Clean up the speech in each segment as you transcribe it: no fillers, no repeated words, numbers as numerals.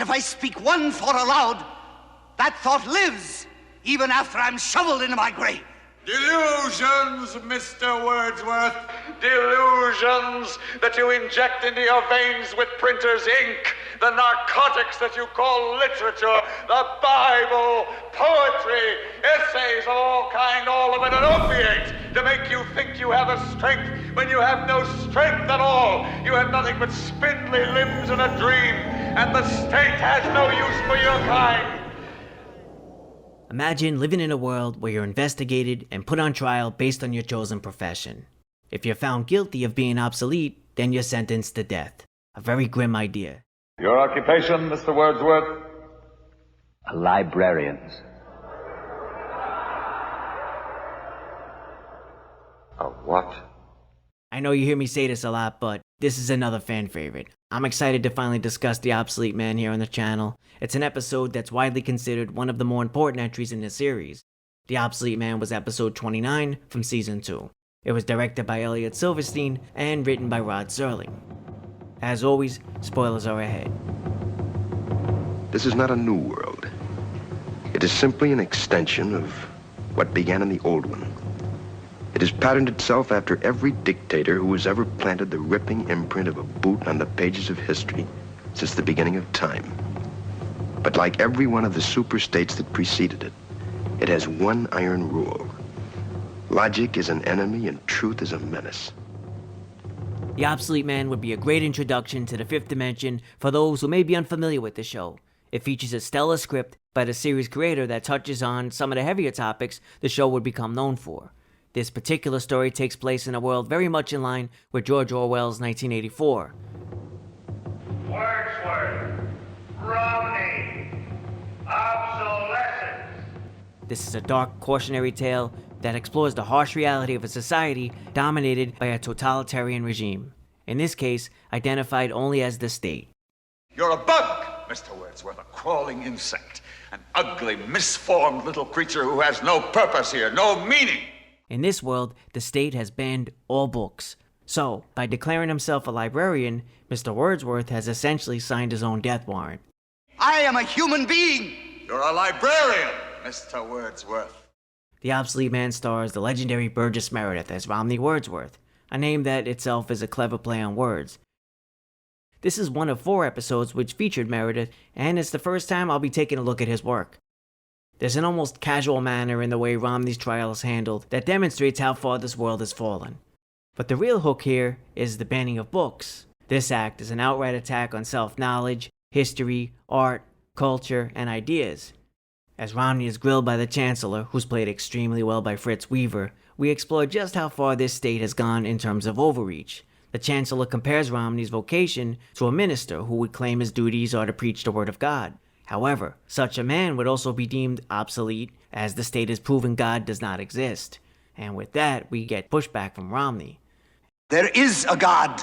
And if I speak one thought aloud, that thought lives even after I'm shoveled into my grave. Delusions, Mr. Wordsworth. Delusions that you inject into your veins with printer's ink. The narcotics that you call literature. The Bible, poetry, essays of all kind, all of it an opiate to make you think you have a strength when you have no strength at all. You have nothing but spindly limbs and a dream, and the state has no use for your kind. Imagine living in a world where you're investigated and put on trial based on your chosen profession. If you're found guilty of being obsolete, then you're sentenced to death. A very grim idea. Your occupation, Mr. Wordsworth? A librarian. A what? I know you hear me say this a lot, but this is another fan favorite. I'm excited to finally discuss The Obsolete Man here on the channel. It's an episode that's widely considered one of the more important entries in the series. The Obsolete Man was episode 29 from season 2. It was directed by Elliot Silverstein and written by Rod Serling. As always, spoilers are ahead. This is not a new world. It is simply an extension of what began in the old one. It has patterned itself after every dictator who has ever planted the ripping imprint of a boot on the pages of history since the beginning of time. But like every one of the superstates that preceded it, it has one iron rule. Logic is an enemy and truth is a menace. The Obsolete Man would be a great introduction to the fifth dimension for those who may be unfamiliar with the show. It features a stellar script by the series creator that touches on some of the heavier topics the show would become known for. This particular story takes place in a world very much in line with George Orwell's 1984. Wordsworth, Romney, obsolescence. This is a dark cautionary tale that explores the harsh reality of a society dominated by a totalitarian regime. In this case, identified only as the state. You're a bug, Mr. Wordsworth, a crawling insect. An ugly, misformed little creature who has no purpose here, no meaning. In this world, the state has banned all books. So, by declaring himself a librarian, Mr. Wordsworth has essentially signed his own death warrant. I am a human being. You're a librarian, Mr. Wordsworth. The Obsolete Man stars the legendary Burgess Meredith as Romney Wordsworth, a name that itself is a clever play on words. This is one of 4 episodes which featured Meredith, and it's the first time I'll be taking a look at his work. There's an almost casual manner in the way Romney's trial is handled that demonstrates how far this world has fallen. But the real hook here is the banning of books. This act is an outright attack on self-knowledge, history, art, culture, and ideas. As Romney is grilled by the Chancellor, who's played extremely well by Fritz, we explore just how far this state has gone in terms of overreach. The Chancellor compares Romney's vocation to a minister who would claim his duties are to preach the word of God. However, such a man would also be deemed obsolete, as the state has proven God does not exist. And with that, we get pushback from Romney. There is a God.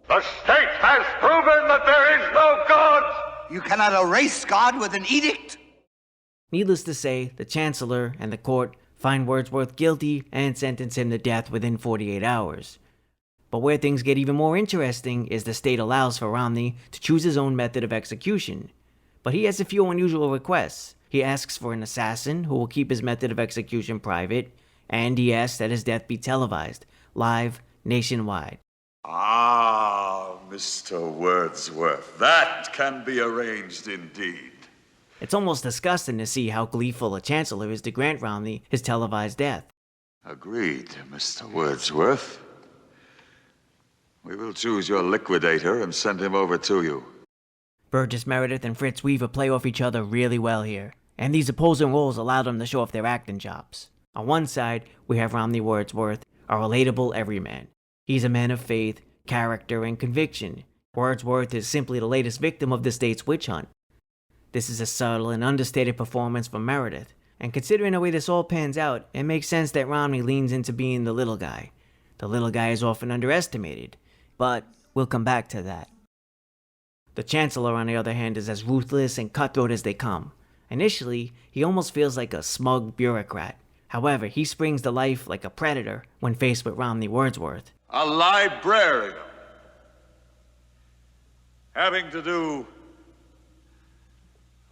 The state has proven that there is no God. You cannot erase God with an edict. Needless to say, the Chancellor and the court find Wordsworth guilty and sentence him to death within 48 hours. But where things get even more interesting is the state allows for Romney to choose his own method of execution. But he has a few unusual requests. He asks for an assassin who will keep his method of execution private, and he asks that his death be televised, live, nationwide. Ah, Mr. Wordsworth, that can be arranged indeed. It's almost disgusting to see how gleeful a Chancellor is to grant Romney his televised death. Agreed, Mr. Wordsworth. We will choose your liquidator and send him over to you. Burgess Meredith and Fritz play off each other really well here, and these opposing roles allow them to show off their acting chops. On one side, we have Romney Wordsworth, a relatable everyman. He's a man of faith, character, and conviction. Wordsworth is simply the latest victim of the state's witch hunt. This is a subtle and understated performance from Meredith, and considering the way this all pans out, it makes sense that Romney leans into being the little guy. The little guy is often underestimated, but we'll come back to that. The Chancellor, on the other hand, is as ruthless and cutthroat as they come. Initially, he almost feels like a smug bureaucrat. However, he springs to life like a predator when faced with Romney Wordsworth. A librarian. having to do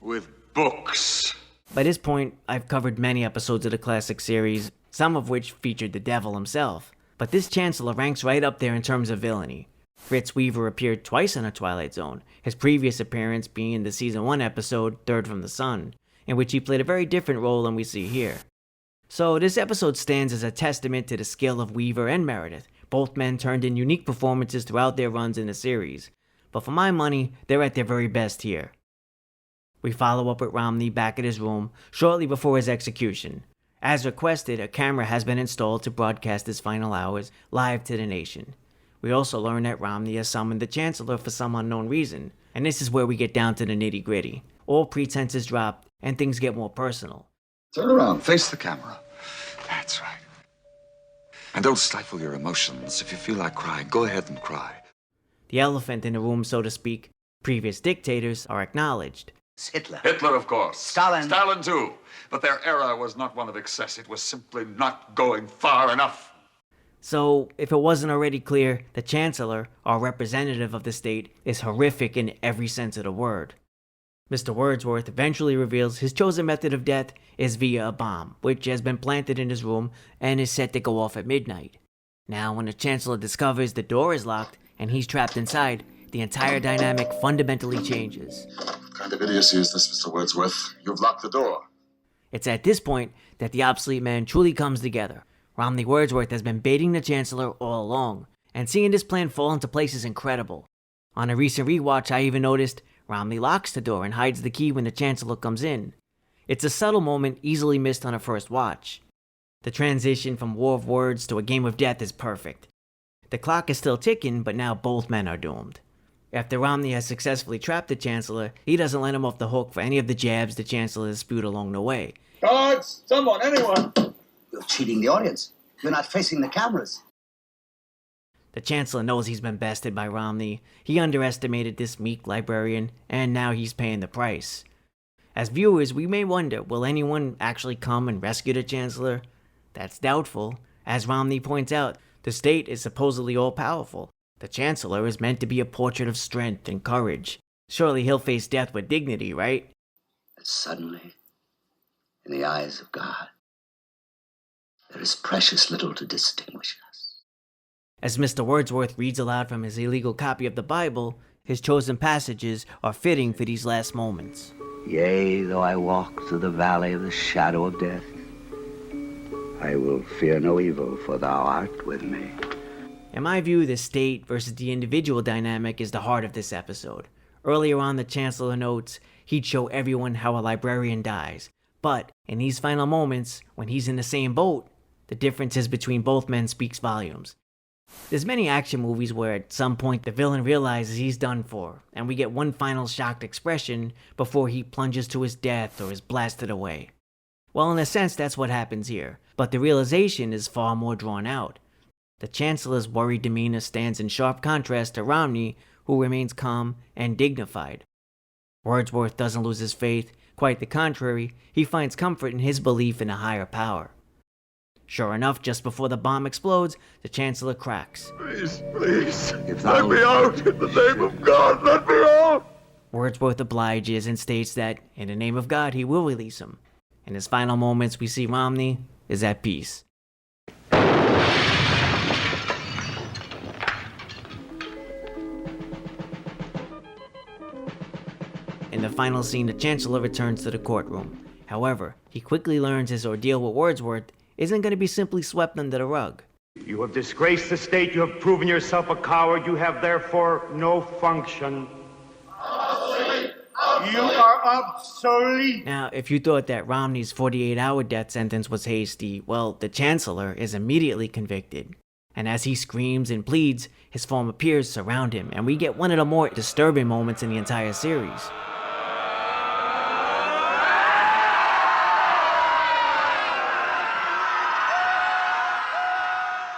with books. By this point, I've covered many episodes of the classic series, some of which featured the devil himself. But this Chancellor ranks right up there in terms of villainy. Fritz Weaver appeared twice in a Twilight Zone, his previous appearance being in the Season 1 episode, Third from the Sun, in which he played a very different role than we see here. So this episode stands as a testament to the skill of Weaver and Meredith. Both men turned in unique performances throughout their runs in the series, but for my money, they're at their very best here. We follow up with Romney back at his room shortly before his execution. As requested, a camera has been installed to broadcast his final hours live to the nation. We also learn that Romney has summoned the Chancellor for some unknown reason, and this is where we get down to the nitty-gritty. All pretenses drop, and things get more personal. Turn around, face the camera. That's right. And don't stifle your emotions. If you feel like crying, go ahead and cry. The elephant in the room, so to speak, previous dictators, are acknowledged. Hitler. Hitler, of course. Stalin. Stalin, too. But their era was not one of excess. It was simply not going far enough. So, if it wasn't already clear, the Chancellor, our representative of the state, is horrific in every sense of the word. Mr. Wordsworth eventually reveals his chosen method of death is via a bomb, which has been planted in his room and is set to go off at midnight. Now, when the Chancellor discovers the door is locked and he's trapped inside, the entire dynamic fundamentally changes. What kind of idiocy is this, Mr. Wordsworth? You've locked the door. It's at this point that the Obsolete Man truly comes together. Romney Wordsworth has been baiting the Chancellor all along, and seeing this plan fall into place is incredible. On a recent rewatch, I even noticed Romney locks the door and hides the key when the Chancellor comes in. It's a subtle moment easily missed on a first watch. The transition from war of words to a game of death is perfect. The clock is still ticking, but now both men are doomed. After Romney has successfully trapped the Chancellor, he doesn't let him off the hook for any of the jabs the Chancellor has spewed along the way. Guards! Someone, anyone! You're cheating the audience. You're not facing the cameras. The Chancellor knows he's been bested by Romney. He underestimated this meek librarian, and now he's paying the price. As viewers, we may wonder, will anyone actually come and rescue the Chancellor? That's doubtful. As Romney points out, the state is supposedly all-powerful. The Chancellor is meant to be a portrait of strength and courage. Surely he'll face death with dignity, right? But suddenly, in the eyes of God, there is precious little to distinguish us. As Mr. Wordsworth reads aloud from his illegal copy of the Bible, his chosen passages are fitting for these last moments. Yea, though I walk through the valley of the shadow of death, I will fear no evil, for thou art with me. In my view, the state versus the individual dynamic is the heart of this episode. Earlier on, the Chancellor notes he'd show everyone how a librarian dies. But in these final moments, when he's in the same boat, the differences between both men speaks volumes. There's many action movies where at some point the villain realizes he's done for, and we get one final shocked expression before he plunges to his death or is blasted away. Well, in a sense, that's what happens here, but the realization is far more drawn out. The Chancellor's worried demeanor stands in sharp contrast to Romney, who remains calm and dignified. Wordsworth doesn't lose his faith, quite the contrary, he finds comfort in his belief in a higher power. Sure enough, just before the bomb explodes, the Chancellor cracks. Please, let me out! In the name of God, let me out! Wordsworth obliges and states that, in the name of God, he will release him. In his final moments, we see Romney is at peace. In the final scene, the Chancellor returns to the courtroom. However, he quickly learns his ordeal with Wordsworth isn't going to be simply swept under the rug. You have disgraced the state. You have proven yourself a coward. You have therefore no function. You are obsolete. Now, if you thought that Romney's 48-hour death sentence was hasty, well, the Chancellor is immediately convicted. And as he screams and pleads, his former peers surround him, and we get one of the more disturbing moments in the entire series.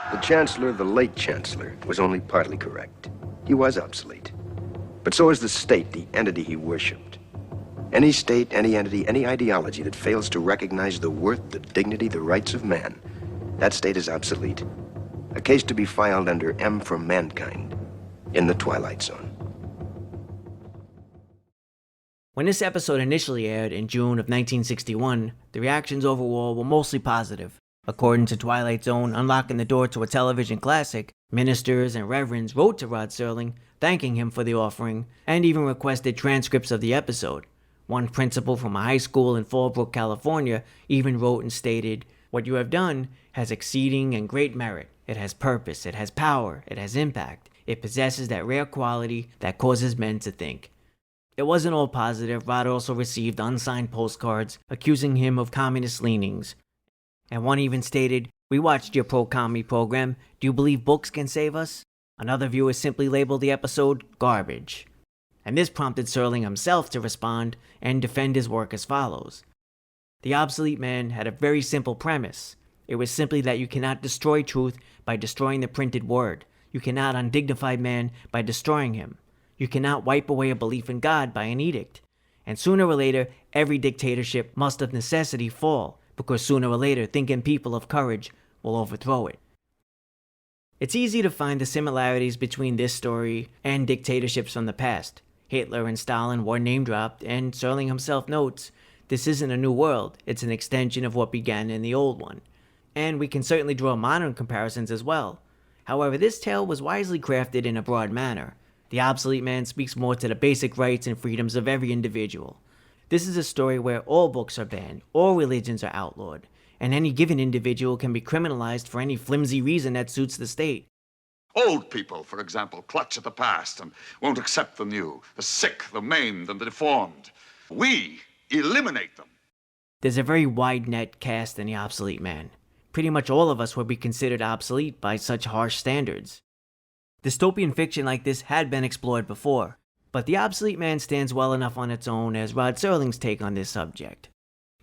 The Chancellor, the late Chancellor, was only partly correct. He was obsolete. But so is the state, the entity he worshipped. Any state, any entity, any ideology that fails to recognize the worth, the dignity, the rights of man, that state is obsolete. A case to be filed under M for Mankind in the Twilight Zone. When this episode initially aired in June of 1961, the reactions overall were mostly positive. According to Twilight Zone, unlocking the door to a television classic, ministers and reverends wrote to Rod Serling, thanking him for the offering, and even requested transcripts of the episode. One principal from a high school in Fallbrook, California, even wrote and stated, "What you have done has exceeding and great merit. It has purpose, it has power, it has impact. It possesses that rare quality that causes men to think." It wasn't all positive. Rod also received unsigned postcards accusing him of communist leanings. And one even stated, "We watched your pro-commie program. Do you believe books can save us?" Another viewer simply labeled the episode garbage. And this prompted Serling himself to respond and defend his work as follows. The Obsolete Man had a very simple premise. It was simply that you cannot destroy truth by destroying the printed word. You cannot undignify man by destroying him. You cannot wipe away a belief in God by an edict. And sooner or later, every dictatorship must of necessity fall, because sooner or later, thinking people of courage will overthrow it. It's easy to find the similarities between this story and dictatorships from the past. Hitler and Stalin were name-dropped, and Serling himself notes, this isn't a new world, it's an extension of what began in the old one. And we can certainly draw modern comparisons as well. However, this tale was wisely crafted in a broad manner. The Obsolete Man speaks more to the basic rights and freedoms of every individual. This is a story where all books are banned, all religions are outlawed, and any given individual can be criminalized for any flimsy reason that suits the state. Old people, for example, clutch at the past and won't accept the new. The sick, the maimed, and the deformed. We eliminate them. There's a very wide net cast in The Obsolete Man. Pretty much all of us would be considered obsolete by such harsh standards. Dystopian fiction like this had been explored before, but The Obsolete Man stands well enough on its own as Rod Serling's take on this subject.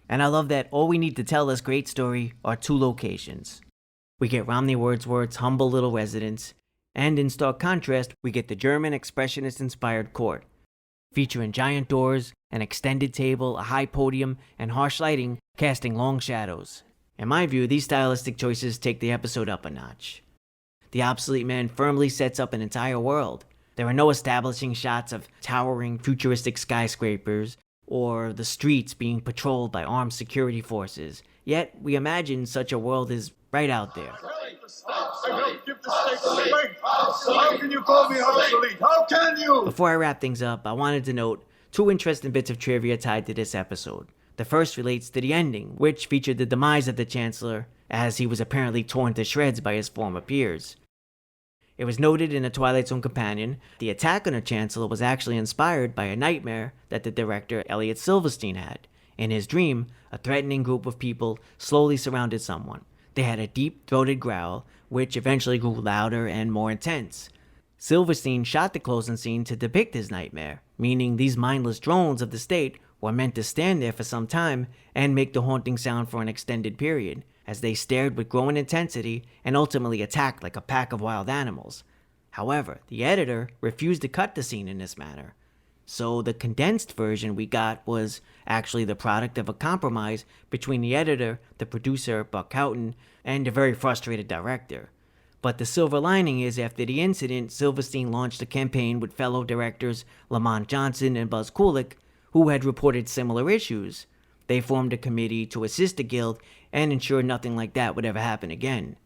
And I love that all we need to tell this great story are two locations. We get Romney Wordsworth's humble little residence, and in stark contrast, we get the German expressionist-inspired court, featuring giant doors, an extended table, a high podium, and harsh lighting casting long shadows. In my view, these stylistic choices take the episode up a notch. The Obsolete Man firmly sets up an entire world. There are no establishing shots of towering, futuristic skyscrapers, or the streets being patrolled by armed security forces. Yet, we imagine such a world is right out there. How can you call me obsolete? How can you? Before I wrap things up, I wanted to note two interesting bits of trivia tied to this episode. The first relates to the ending, which featured the demise of the Chancellor, as he was apparently torn to shreds by his former peers. It was noted in a Twilight Zone companion, the attack on the Chancellor was actually inspired by a nightmare that the director Elliot Silverstein had. In his dream, a threatening group of people slowly surrounded someone. They had a deep-throated growl, which eventually grew louder and more intense. Silverstein shot the closing scene to depict his nightmare, meaning these mindless drones of the state were meant to stand there for some time and make the haunting sound for an extended period, as they stared with growing intensity and ultimately attacked like a pack of wild animals. However, the editor refused to cut the scene in this manner. So the condensed version we got was actually the product of a compromise between the editor, the producer, Buck Houghton, and a very frustrated director. But the silver lining is after the incident, Silverstein launched a campaign with fellow directors Lamont Johnson and Buzz Kulik, who had reported similar issues. They formed a committee to assist the guild and ensure nothing like that would ever happen again.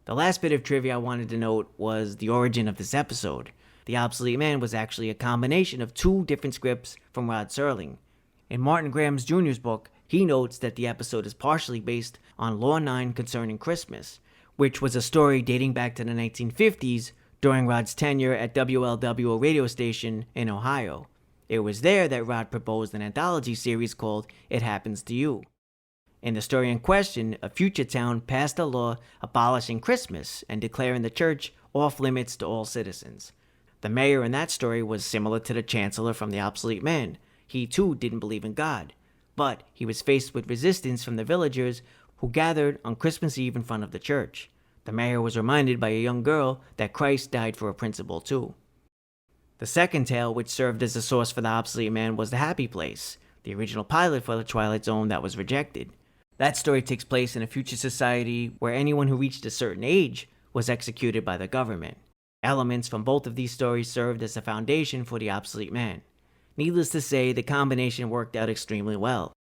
The last bit of trivia I wanted to note was the origin of this episode. The Obsolete Man was actually a combination of two different scripts from Rod Serling. In Martin Grahams Jr.'s book, he notes that the episode is partially based on Law 9 Concerning Christmas, which was a story dating back to the 1950s during Rod's tenure at WLW radio station in Ohio. It was there that Rod proposed an anthology series called It Happens to You. In the story in question, a future town passed a law abolishing Christmas and declaring the church off limits to all citizens. The mayor in that story was similar to the Chancellor from The Obsolete Man. He too didn't believe in God, but he was faced with resistance from the villagers who gathered on Christmas Eve in front of the church. The mayor was reminded by a young girl that Christ died for a principle too. The second tale, which served as a source for The Obsolete Man, was The Happy Place, the original pilot for the Twilight Zone that was rejected. That story takes place in a future society where anyone who reached a certain age was executed by the government. Elements from both of these stories served as a foundation for The Obsolete Man. Needless to say, the combination worked out extremely well.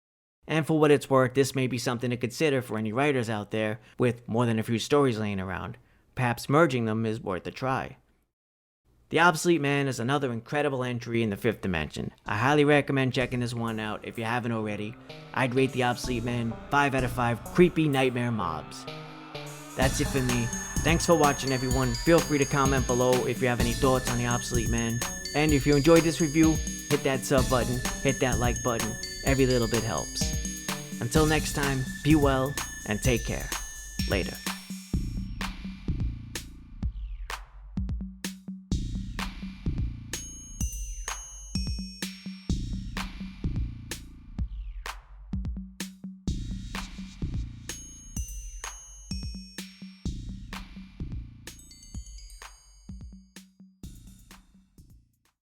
And for what it's worth, this may be something to consider for any writers out there with more than a few stories laying around. Perhaps merging them is worth a try. The Obsolete Man is another incredible entry in the 5th dimension. I highly recommend checking this one out if you haven't already. I'd rate the Obsolete Man 5 out of 5 creepy nightmare mobs. That's it for me. Thanks for watching, everyone. Feel free to comment below if you have any thoughts on the Obsolete Man. And if you enjoyed this review, hit that sub button, hit that like button. Every little bit helps. Until next time, be well and take care. Later.